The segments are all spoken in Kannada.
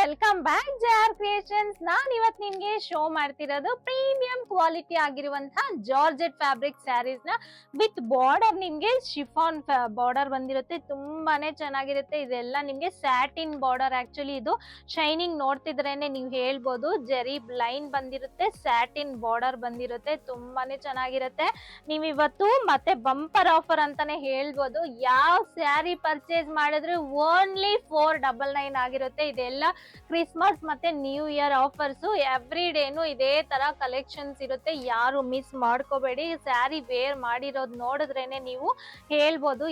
Welcome back JR creations. ನಾನ್ ಇವತ್ ನಿಮ್ಗೆ ಶೋ ಮಾಡ್ತಿರೋದು ಪ್ರೀಮಿಯಂ ಕ್ವಾಲಿಟಿ ಆಗಿರುವಂತಹ ಜಾರ್ಜೆಟ್ ಫ್ಯಾಬ್ರಿಕ್ ಸ್ಯಾರೀಸ್ ನ ವಿತ್ ಬಾರ್ಡರ್. ನಿಮ್ಗೆ ಶಿಫಾನ್ ಬಾರ್ಡರ್ ಬಂದಿರುತ್ತೆ, ತುಂಬಾನೇ ಚೆನ್ನಾಗಿರುತ್ತೆ. ಇದೆಲ್ಲ ನಿಮ್ಗೆ ಸ್ಯಾಟಿನ್ ಬಾರ್ಡರ್. ಆಕ್ಚುಲಿ ಇದು ಶೈನಿಂಗ್ ನೋಡ್ತಿದ್ರೇನೆ ನೀವು ಹೇಳ್ಬೋದು, ಜೆರಿ ಲೈನ್ ಬಂದಿರುತ್ತೆ, ಸ್ಯಾಟಿನ್ ಬಾರ್ಡರ್ ಬಂದಿರುತ್ತೆ, ತುಂಬಾನೇ ಚೆನ್ನಾಗಿರುತ್ತೆ. ನೀವ್ ಇವತ್ತು ಮತ್ತೆ ಬಂಪರ್ ಆಫರ್ ಅಂತಾನೆ ಹೇಳ್ಬೋದು. ಯಾವ ಸ್ಯಾರಿ ಪರ್ಚೇಸ್ ಮಾಡಿದ್ರೆ ಓನ್ಲಿ 499 ಆಗಿರುತ್ತೆ. ಇದೆಲ್ಲ ಕ್ರಿಸ್ಮಸ್ ಮತ್ತೆ ನ್ಯೂ ಇಯರ್ ಆಫರ್ಸ್. ಎವ್ರಿ ಡೇನು ಇದೇ ತರ ಕಲೆಕ್ಷನ್ಸ್ ಇರುತ್ತೆ, ಯಾರು ಮಿಸ್ ಮಾಡ್ಕೋಬೇಡಿ. ಸ್ಯಾರಿ ವೇರ್ ಮಾಡಿರೋದು ನೋಡಿದ್ರೇನೆ ನೀವು ಹೇಳ್ಬೋದು.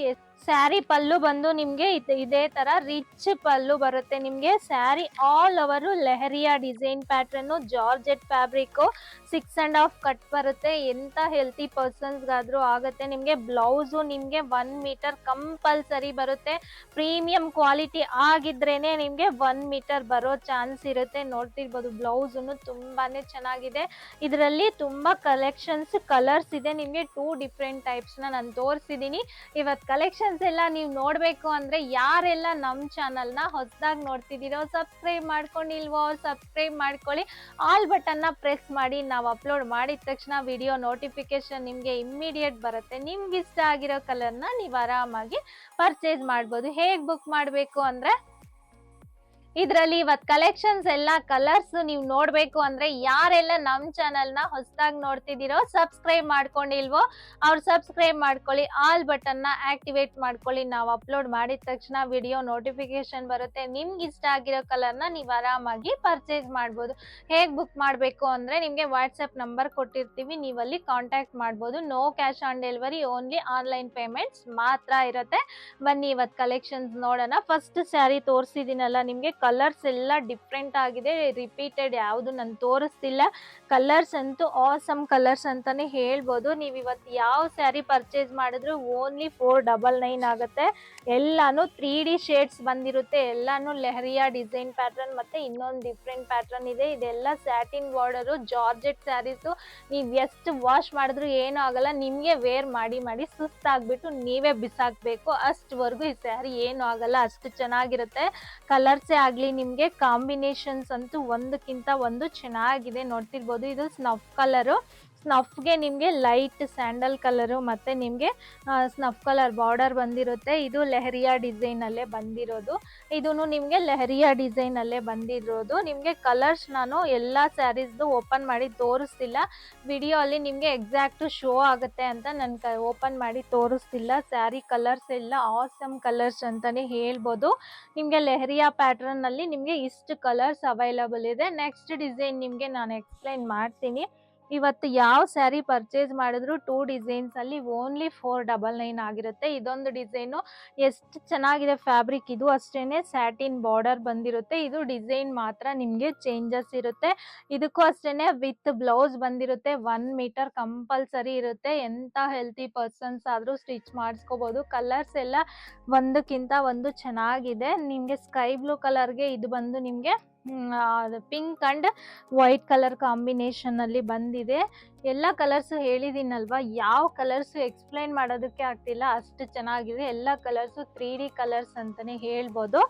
ಸ್ಯಾರಿ ಪಲ್ಲು ಬಂದು ನಿಮ್ಗೆ ಇದೇ ತರ ರಿಚ್ ಪಲ್ಲು ಬರುತ್ತೆ. ನಿಮ್ಗೆ sari all over leheriya design pattern, georgette fabric, 6.5 cut ಬರುತ್ತೆ. ಎಂತ ಹೆಲ್ತಿ ಪರ್ಸನ್ಸ್ ಗಾದ್ರೂ ಆಗುತ್ತೆ. ನಿಮ್ಗೆ ಬ್ಲೌಸ್ ನಿಮ್ಗೆ 1 ಮೀಟರ್ ಕಂಪಲ್ಸರಿ ಬರುತ್ತೆ. ಪ್ರೀಮಿಯಂ ಕ್ವಾಲಿಟಿ ಆಗಿದ್ರೇನೆ ನಿಮ್ಗೆ 1 ಮೀಟರ್ ಬರೋ ಚಾನ್ಸ್ ಇರುತ್ತೆ. ನೋಡ್ತಿರ್ಬೋದು ಬ್ಲೌಸ್ ತುಂಬಾನೇ ಚೆನ್ನಾಗಿದೆ. ಇದರಲ್ಲಿ ತುಂಬಾ ಕಲೆಕ್ಷನ್ಸ್ ಕಲರ್ಸ್ ಇದೆ. ನಿಮ್ಗೆ 2 ಡಿಫ್ರೆಂಟ್ ಟೈಪ್ಸ್ ನಾನು ತೋರಿಸಿದೀನಿ. ಇವತ್ ಕಲೆಕ್ಷನ್ಸ್ ಎಲ್ಲ ನೀವು ನೋಡ್ಬೇಕು ಅಂದ್ರೆ ಯಾರೆಲ್ಲ ನಮ್ ಚಾನಲ್ ನ ಹೊಸದಾಗಿ ನೋಡ್ತಿದ್ದೀರೋ, ಸಬ್ಸ್ಕ್ರೈಬ್ ಮಾಡ್ಕೊಂಡಿಲ್ವೋ ಸಬ್ಸ್ಕ್ರೈಬ್ ಮಾಡ್ಕೊಳ್ಳಿ. ಆಲ್ ಬಟನ್ ನ ಪ್ರೆಸ್ ಮಾಡಿ. ನಾವು ಅಪ್ಲೋಡ್ ಮಾಡಿದ ತಕ್ಷಣ ವಿಡಿಯೋ ನೋಟಿಫಿಕೇಶನ್ ನಿಮ್ಗೆ ಇಮ್ಮಿಡಿಯೇಟ್ ಬರುತ್ತೆ. ನಿಮ್ಗೆ ಇಷ್ಟ ಆಗಿರೋ ಕಲರ್ ನ ನೀವು ಆರಾಮಾಗಿ ಪರ್ಚೇಸ್ ಮಾಡ್ಬೋದು. ಹೇಗ್ ಬುಕ್ ಮಾಡ್ಬೇಕು ಅಂದ್ರೆ, ಇದ್ರಲ್ಲಿ ಇವತ್ ಕಲೆಕ್ಷನ್ಸ್ ಎಲ್ಲ ಕಲರ್ಸ್ ನೀವು ನೋಡ್ಬೇಕು ಅಂದ್ರೆ ಯಾರೆಲ್ಲ ನಮ್ ಚಾನಲ್ ನ ಹೊಸದಾಗಿ ನೋಡ್ತಿದ್ದೀರೋ, ಸಬ್ಸ್ಕ್ರೈಬ್ ಮಾಡ್ಕೊಂಡಿಲ್ವೋ ಅವ್ರು ಸಬ್ಸ್ಕ್ರೈಬ್ ಮಾಡ್ಕೊಳ್ಳಿ. ಆಲ್ ಬಟನ್ ನ ಆಕ್ಟಿವೇಟ್ ಮಾಡ್ಕೊಳ್ಳಿ. ನಾವು ಅಪ್ಲೋಡ್ ಮಾಡಿದ ತಕ್ಷಣ ವಿಡಿಯೋ ನೋಟಿಫಿಕೇಶನ್ ಬರುತ್ತೆ. ನಿಮ್ಗೆ ಇಷ್ಟ ಆಗಿರೋ ಕಲರ್ ನ ನೀವು ಆರಾಮಾಗಿ ಪರ್ಚೇಸ್ ಮಾಡ್ಬೋದು. ಹೇಗ್ ಬುಕ್ ಮಾಡ್ಬೇಕು ಅಂದ್ರೆ, ನಿಮ್ಗೆ ವಾಟ್ಸ್ಆಪ್ ನಂಬರ್ ಕೊಟ್ಟಿರ್ತೀವಿ, ನೀವಲ್ಲಿ ಕಾಂಟ್ಯಾಕ್ಟ್ ಮಾಡ್ಬೋದು. No cash on delivery, only online payments ಮಾತ್ರ ಇರುತ್ತೆ. ಬನ್ನಿ ಇವತ್ ಕಲೆಕ್ಷನ್ಸ್ ನೋಡೋಣ. ಫಸ್ಟ್ ಸ್ಯಾರಿ ತೋರಿಸಿದಿನಲ್ಲ, ನಿಮ್ಗೆ ಕಲರ್ಸ್ ಎಲ್ಲ ಡಿಫ್ರೆಂಟ್ ಆಗಿದೆ. ರಿಪೀಟೆಡ್ ಯಾವುದು ನಾನು ತೋರಿಸ್ತಿಲ್ಲ. ಕಲರ್ಸ್ ಅಂತೂ ಆಸಮ್ ಕಲರ್ಸ್ ಅಂತಾನೆ ಹೇಳ್ಬೋದು. ನೀವು ಇವತ್ತು ಯಾವ ಸ್ಯಾರಿ ಪರ್ಚೇಸ್ ಮಾಡಿದ್ರು ಓನ್ಲಿ 499 ಆಗುತ್ತೆ. ಎಲ್ಲಾನು 3D ಶೇಡ್ಸ್ ಬಂದಿರುತ್ತೆ. ಎಲ್ಲಾನು ಲೆಹರಿಯಾ ಡಿಸೈನ್ ಪ್ಯಾಟರ್ನ್ ಮತ್ತೆ ಇನ್ನೊಂದು ಡಿಫ್ರೆಂಟ್ ಪ್ಯಾಟರ್ನ್ ಇದೆ. ಇದೆಲ್ಲ ಸ್ಯಾಟಿನ್ ಬಾರ್ಡರ್ ಜಾರ್ಜೆಟ್ ಸ್ಯಾರೀಸ್. ನೀವು ಎಷ್ಟು ವಾಶ್ ಮಾಡಿದ್ರು ಏನೂ ಆಗಲ್ಲ. ನಿಮ್ಗೆ ವೇರ್ ಮಾಡಿ ಮಾಡಿ ಸುಸ್ತಾಗ್ಬಿಟ್ಟು ನೀವೇ ಬಿಸಾಕ್ಬೇಕು, ಅಷ್ಟವರೆಗೂ ಈ ಸ್ಯಾರಿ ಏನು ಆಗಲ್ಲ, ಅಷ್ಟು ಚೆನ್ನಾಗಿರುತ್ತೆ. ಕಲರ್ಸೇ ಆಗ್ಲಿ, ನಿಮ್ಗೆ ಕಾಂಬಿನೇಷನ್ಸ್ ಅಂತೂ ಒಂದಕ್ಕಿಂತ ಒಂದು ಚೆನ್ನಾಗಿದೆ. ನೋಡ್ತಿರ್ಬೋದು, ಇದು ಸ್ನಫ್ ಕಲರು. ಸ್ನಫ್ಗೆ ನಿಮ್ಗೆ ಲೈಟ್ ಸ್ಯಾಂಡಲ್ ಕಲರು ಮತ್ತೆ ನಿಮ್ಗೆ ಸ್ನಫ್ ಕಲರ್ ಬಾರ್ಡರ್ ಬಂದಿರುತ್ತೆ. ಇದು ಲೆಹರಿಯಾ ಡಿಸೈನ್ ಅಲ್ಲೇ ಬಂದಿರೋದು. ಇದೂನು ನಿಮ್ಗೆ ಲೆಹರಿಯಾ ಡಿಸೈನ್ ಅಲ್ಲೇ ಬಂದಿರೋದು. ನಿಮ್ಗೆ ಕಲರ್ಸ್ ನಾನು ಎಲ್ಲಾ ಸ್ಯಾರೀಸ್ದು ಓಪನ್ ಮಾಡಿ ತೋರಿಸ್ತಿಲ್ಲ. ವಿಡಿಯೋ ಅಲ್ಲಿ ನಿಮ್ಗೆ ಎಕ್ಸಾಕ್ಟ್ ಶೋ ಆಗುತ್ತೆ ಅಂತ ನಾನು ಓಪನ್ ಮಾಡಿ ತೋರಿಸ್ತಿಲ್ಲ. ಸ್ಯಾರಿ ಕಲರ್ಸ್ ಎಲ್ಲ ಆಸಮ್ ಕಲರ್ಸ್ ಅಂತಾನೆ ಹೇಳ್ಬೋದು. ನಿಮ್ಗೆ ಲೆಹರಿಯಾ ಪ್ಯಾಟರ್ನ್ ಅಲ್ಲಿ ನಿಮ್ಗೆ ಇಷ್ಟು ಕಲರ್ಸ್ ಅವೈಲಬಲ್ ಇದೆ. ನೆಕ್ಸ್ಟ್ ಡಿಸೈನ್ ನಿಮ್ಗೆ ನಾನು ಎಕ್ಸ್ಪ್ಲೈನ್ ಮಾಡ್ತೀನಿ. ಇವತ್ತು ಯಾವ ಸ್ಯಾರಿ ಪರ್ಚೇಸ್ ಮಾಡಿದ್ರು 2 ಡಿಸೈನ್ಸ್ ಅಲ್ಲಿ ಓನ್ಲಿ 499 ಆಗಿರುತ್ತೆ. ಇದೊಂದು ಡಿಸೈನು ಎಷ್ಟು ಚೆನ್ನಾಗಿದೆ ಫ್ಯಾಬ್ರಿಕ್. ಇದು ಅಷ್ಟೇನೆ ಸ್ಯಾಟಿನ್ ಬಾರ್ಡರ್ ಬಂದಿರುತ್ತೆ. ಇದು ಡಿಸೈನ್ ಮಾತ್ರ ನಿಮ್ಗೆ ಚೇಂಜಸ್ ಇರುತ್ತೆ. ಇದಕ್ಕೂ ಅಷ್ಟೇನೆ ವಿತ್ ಬ್ಲೌಸ್ ಬಂದಿರುತ್ತೆ. 1 ಮೀಟರ್ ಕಂಪಲ್ಸರಿ ಇರುತ್ತೆ. ಎಂತ ಹೆಲ್ತಿ ಪರ್ಸನ್ಸ್ ಆದ್ರೂ ಸ್ಟಿಚ್ ಮಾಡಿಸ್ಕೋಬಹುದು. ಕಲರ್ಸ್ ಎಲ್ಲ ಒಂದಕ್ಕಿಂತ ಒಂದು ಚೆನ್ನಾಗಿದೆ. ನಿಮ್ಗೆ ಸ್ಕೈ ಬ್ಲೂ ಕಲರ್ಗೆ ಇದು ಬಂದು ನಿಮ್ಗೆ pink and white colour combination ಅಲ್ಲಿ ಬಂದಿದೆ. ಎಲ್ಲ ಕಲರ್ಸ್ ಹೇಳಿದೀನಲ್ವಾ, ಯಾವ ಕಲರ್ಸ್ ಎಕ್ಸ್ಪ್ಲೈನ್ ಮಾಡೋದಕ್ಕೆ ಆಗ್ತಿಲ್ಲ, ಅಷ್ಟು ಚೆನ್ನಾಗಿದೆ. ಎಲ್ಲ ಕಲರ್ಸ್ 3D ಕಲರ್ಸ್ ಅಂತಾನೆ ಹೇಳ್ಬೋದು.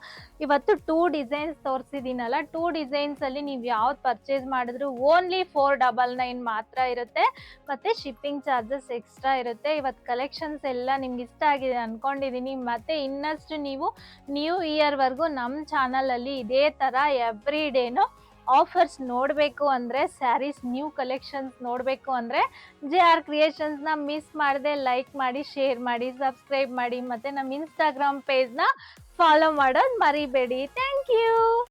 ಇವತ್ತು 2 ಡಿಸೈನ್ಸ್ ತೋರಿಸಿದೀನಲ್ಲ, 2 ಡಿಸೈನ್ಸ್ ಅಲ್ಲಿ ನೀವು ಯಾವ್ದು ಪರ್ಚೇಸ್ ಮಾಡಿದ್ರು ಓನ್ಲಿ 499 ಮಾತ್ರ ಇರುತ್ತೆ. ಮತ್ತೆ ಶಿಪ್ಪಿಂಗ್ ಚಾರ್ಜಸ್ ಎಕ್ಸ್ಟ್ರಾ ಇರುತ್ತೆ. ಇವತ್ತು ಕಲೆಕ್ಷನ್ಸ್ ಎಲ್ಲ ನಿಮ್ಗೆ ಇಷ್ಟ ಆಗಿದೆ ಅನ್ಕೊಂಡಿದೀನಿ. ಮತ್ತೆ ಇನ್ನಷ್ಟು ನೀವು ನ್ಯೂ ಇಯರ್ ವರ್ಗೂ ನಮ್ಮ ಚಾನಲ್ ಅಲ್ಲಿ ಇದೇ ತರ ಎವ್ರಿ ಡೇನು ಆಫರ್ಸ್ ನೋಡಬೇಕು ಅಂದ್ರೆ, ಸ್ಯಾರೀಸ್ ನ್ಯೂ ಕಲೆಕ್ಷನ್ಸ್ ನೋಡಬೇಕು ಅಂದ್ರೆ JR ಕ್ರಿಯೇಷನ್ಸ್ ನ ಮಿಸ್ ಮಾಡದೆ ಲೈಕ್ ಮಾಡಿ, ಶೇರ್ ಮಾಡಿ, ಸಬ್ಸ್ಕ್ರೈಬ್ ಮಾಡಿ, ಮತ್ತೆ ನಮ್ಮ ಇನ್ಸ್ಟಾಗ್ರಾಮ್ ಪೇಜ್ ನ ಫಾಲೋ ಮಾಡೋದು ಮರಿಬೇಡಿ. Thank you.